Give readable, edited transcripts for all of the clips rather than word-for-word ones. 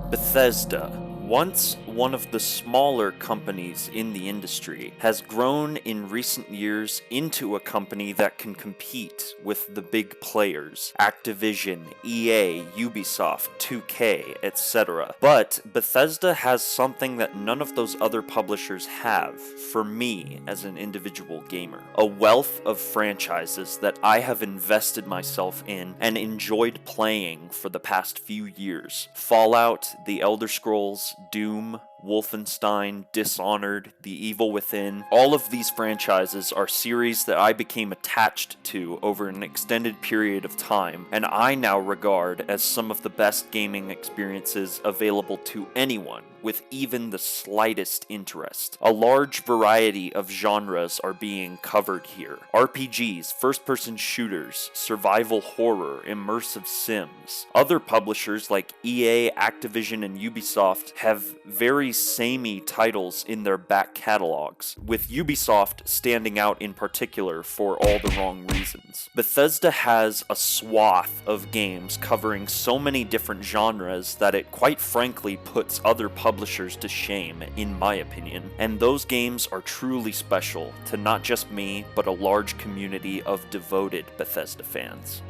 Bethesda, once one of the smaller companies in the industry, has grown in recent years into a company that can compete with the big players, Activision, EA, Ubisoft, 2K, etc. But Bethesda has something that none of those other publishers have, for me as an individual gamer. A wealth of franchises that I have invested myself in and enjoyed playing for the past few years. Fallout, The Elder Scrolls, Doom, Wolfenstein, Dishonored, The Evil Within. All of these franchises are series that I became attached to over an extended period of time, and I now regard as some of the best gaming experiences available to anyone with even the slightest interest. A large variety of genres are being covered here. RPGs, first-person shooters, survival horror, immersive sims. Other publishers like EA, Activision, and Ubisoft have very samey titles in their back catalogs, with Ubisoft standing out in particular for all the wrong reasons. Bethesda has a swath of games covering so many different genres that it quite frankly puts other publishers to shame, in my opinion, and those games are truly special to not just me, but a large community of devoted Bethesda fans.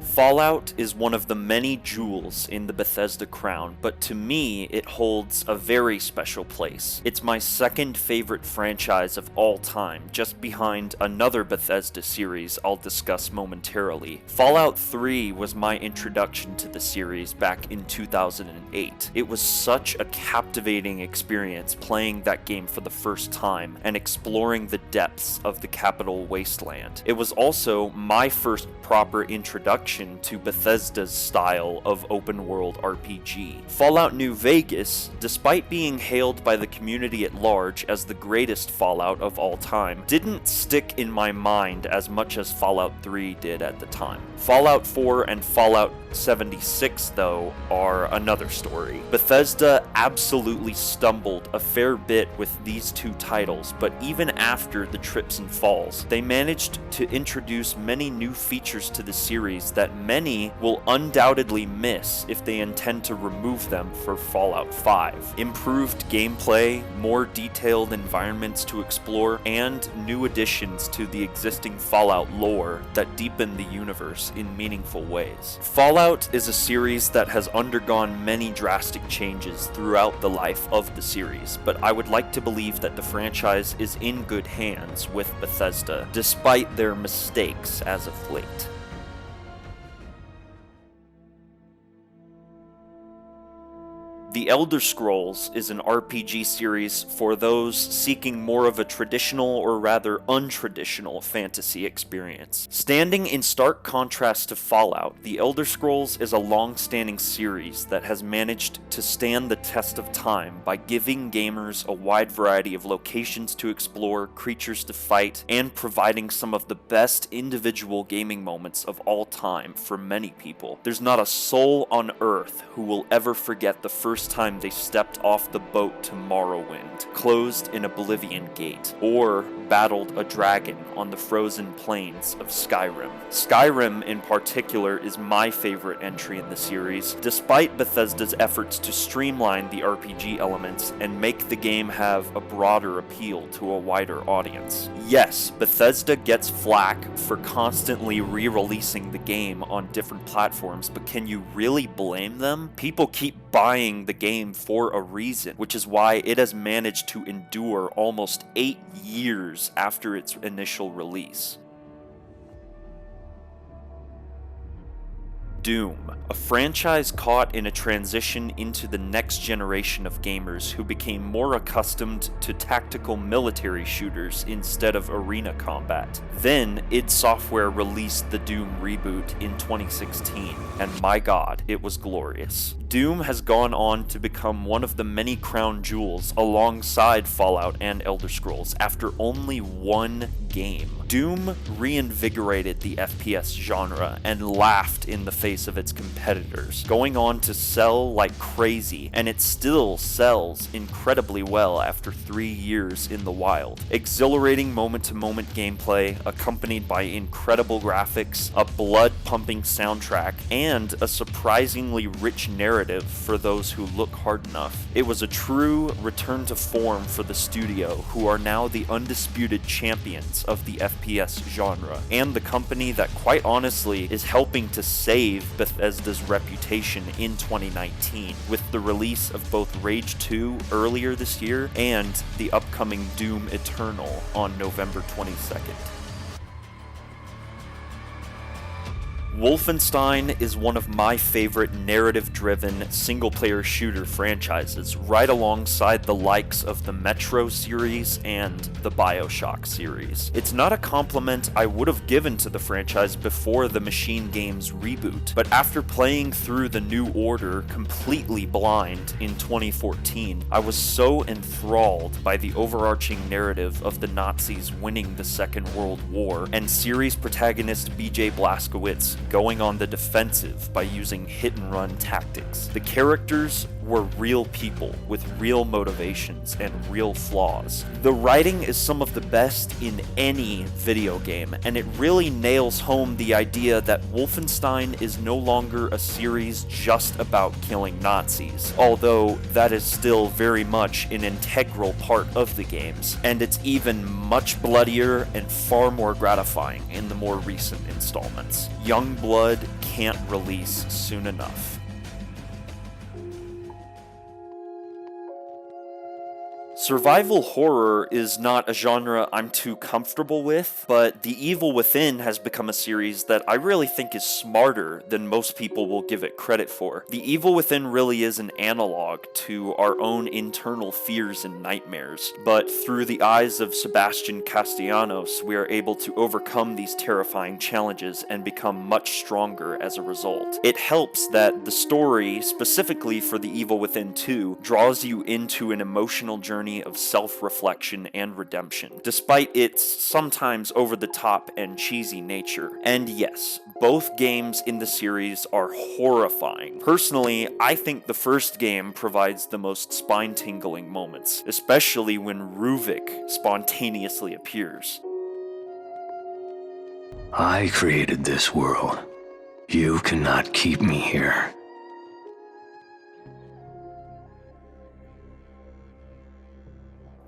Fallout is one of the many jewels in the Bethesda crown, but to me, it holds a very special place. It's my second favorite franchise of all time, just behind another Bethesda series I'll discuss momentarily. Fallout 3 was my introduction to the series back in 2008. It was such a captivating experience playing that game for the first time and exploring the depths of the Capital Wasteland. It was also my first proper introduction to Bethesda's style of open-world RPG. Fallout New Vegas, despite being hailed by the community at large as the greatest Fallout of all time, didn't stick in my mind as much as Fallout 3 did at the time. Fallout 4 and Fallout 76, though, are another story. Bethesda absolutely stumbled a fair bit with these two titles, but even after the trips and falls, they managed to introduce many new features to the series that many will undoubtedly miss if they intend to remove them for Fallout 5. Improved gameplay, more detailed environments to explore, and new additions to the existing Fallout lore that deepen the universe in meaningful ways. Fallout is a series that has undergone many drastic changes throughout the life of the series, but I would like to believe that the franchise is in good hands with Bethesda, despite their mistakes as of late. The Elder Scrolls is an RPG series for those seeking more of a traditional or rather untraditional fantasy experience. Standing in stark contrast to Fallout, The Elder Scrolls is a long-standing series that has managed to stand the test of time by giving gamers a wide variety of locations to explore, creatures to fight, and providing some of the best individual gaming moments of all time for many people. There's not a soul on Earth who will ever forget the first time they stepped off the boat to Morrowind, closed an Oblivion Gate, or battled a dragon on the frozen plains of Skyrim. Skyrim in particular is my favorite entry in the series, despite Bethesda's efforts to streamline the RPG elements and make the game have a broader appeal to a wider audience. Yes, Bethesda gets flack for constantly re-releasing the game on different platforms, but can you really blame them? People keep buying the game for a reason, which is why it has managed to endure almost 8 years after its initial release. Doom, a franchise caught in a transition into the next generation of gamers who became more accustomed to tactical military shooters instead of arena combat. Then, id Software released the Doom reboot in 2016, and my god, it was glorious. Doom has gone on to become one of the many crown jewels alongside Fallout and Elder Scrolls after only one game. Doom reinvigorated the FPS genre and laughed in the face of its competitors, going on to sell like crazy, and it still sells incredibly well after 3 years in the wild. Exhilarating moment-to-moment gameplay, accompanied by incredible graphics, a blood-pumping soundtrack, and a surprisingly rich narrative for those who look hard enough. It was a true return to form for the studio, who are now the undisputed champions of the FPS genre, and the company that quite honestly is helping to save Bethesda's reputation in 2019, with the release of both Rage 2 earlier this year and the upcoming Doom Eternal on November 22nd. Wolfenstein is one of my favorite narrative-driven single-player shooter franchises, right alongside the likes of the Metro series and the BioShock series. It's not a compliment I would have given to the franchise before the Machine Games reboot, but after playing through the New Order completely blind in 2014, I was so enthralled by the overarching narrative of the Nazis winning the Second World War, and series protagonist BJ Blazkowicz going on the defensive by using hit-and-run tactics. The characters were real people with real motivations and real flaws. The writing is some of the best in any video game, and it really nails home the idea that Wolfenstein is no longer a series just about killing Nazis, although that is still very much an integral part of the games, and it's even much bloodier and far more gratifying in the more recent installments. Young blood can't release soon enough. Survival horror is not a genre I'm too comfortable with, but The Evil Within has become a series that I really think is smarter than most people will give it credit for. The Evil Within really is an analog to our own internal fears and nightmares, but through the eyes of Sebastian Castellanos, we are able to overcome these terrifying challenges and become much stronger as a result. It helps that the story, specifically for The Evil Within 2, draws you into an emotional journey of self-reflection and redemption, despite its sometimes over-the-top and cheesy nature. And yes, both games in the series are horrifying. Personally, I think the first game provides the most spine-tingling moments, especially when Ruvik spontaneously appears. I created this world. You cannot keep me here.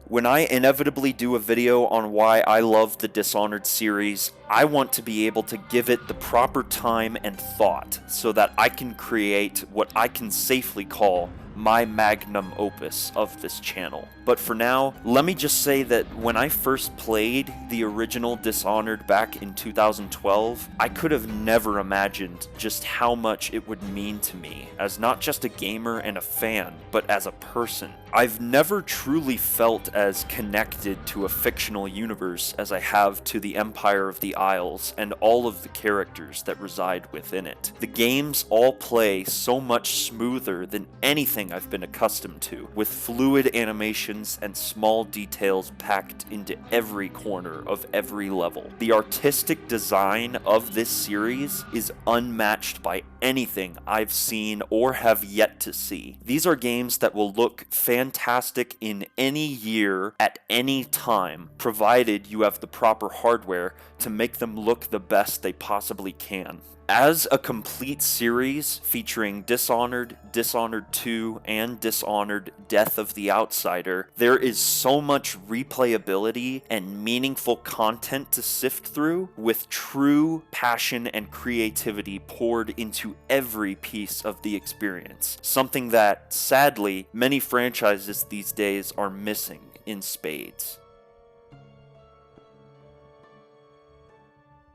When I inevitably do a video on why I love the Dishonored series, I want to be able to give it the proper time and thought so that I can create what I can safely call my magnum opus of this channel. But for now, let me just say that when I first played the original Dishonored back in 2012, I could have never imagined just how much it would mean to me as not just a gamer and a fan, but as a person. I've never truly felt as connected to a fictional universe as I have to the Empire of the Isles and all of the characters that reside within it. The games all play so much smoother than anything I've been accustomed to, with fluid animations and small details packed into every corner of every level. The artistic design of this series is unmatched by anything I've seen or have yet to see. These are games that will look fantastic in any year at any time, provided you have the proper hardware to make them look the best they possibly can. As a complete series featuring Dishonored, Dishonored 2, and Dishonored Death of the Outsider, there is so much replayability and meaningful content to sift through, with true passion and creativity poured into every piece of the experience. Something that, sadly, many franchises these days are missing in spades.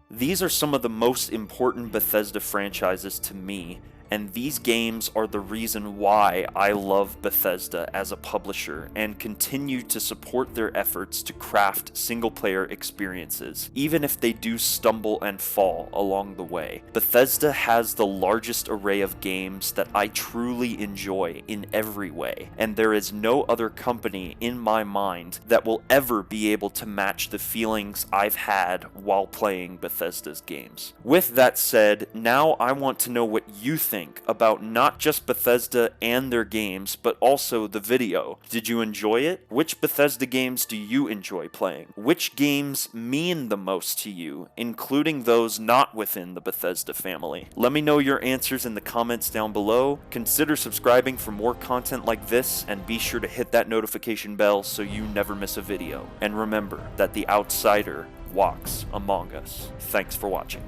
These are some of the most important Bethesda franchises to me, and these games are the reason why I love Bethesda as a publisher and continue to support their efforts to craft single-player experiences, even if they do stumble and fall along the way. Bethesda has the largest array of games that I truly enjoy in every way, and there is no other company in my mind that will ever be able to match the feelings I've had while playing Bethesda's games. With that said, now I want to know what you think about not just Bethesda and their games, but also the video. Did you enjoy it? Which Bethesda games do you enjoy playing? Which games mean the most to you, including those not within the Bethesda family? Let me know your answers in the comments down below. Consider subscribing for more content like this, and be sure to hit that notification bell so you never miss a video. And remember that the outsider walks among us. Thanks for watching.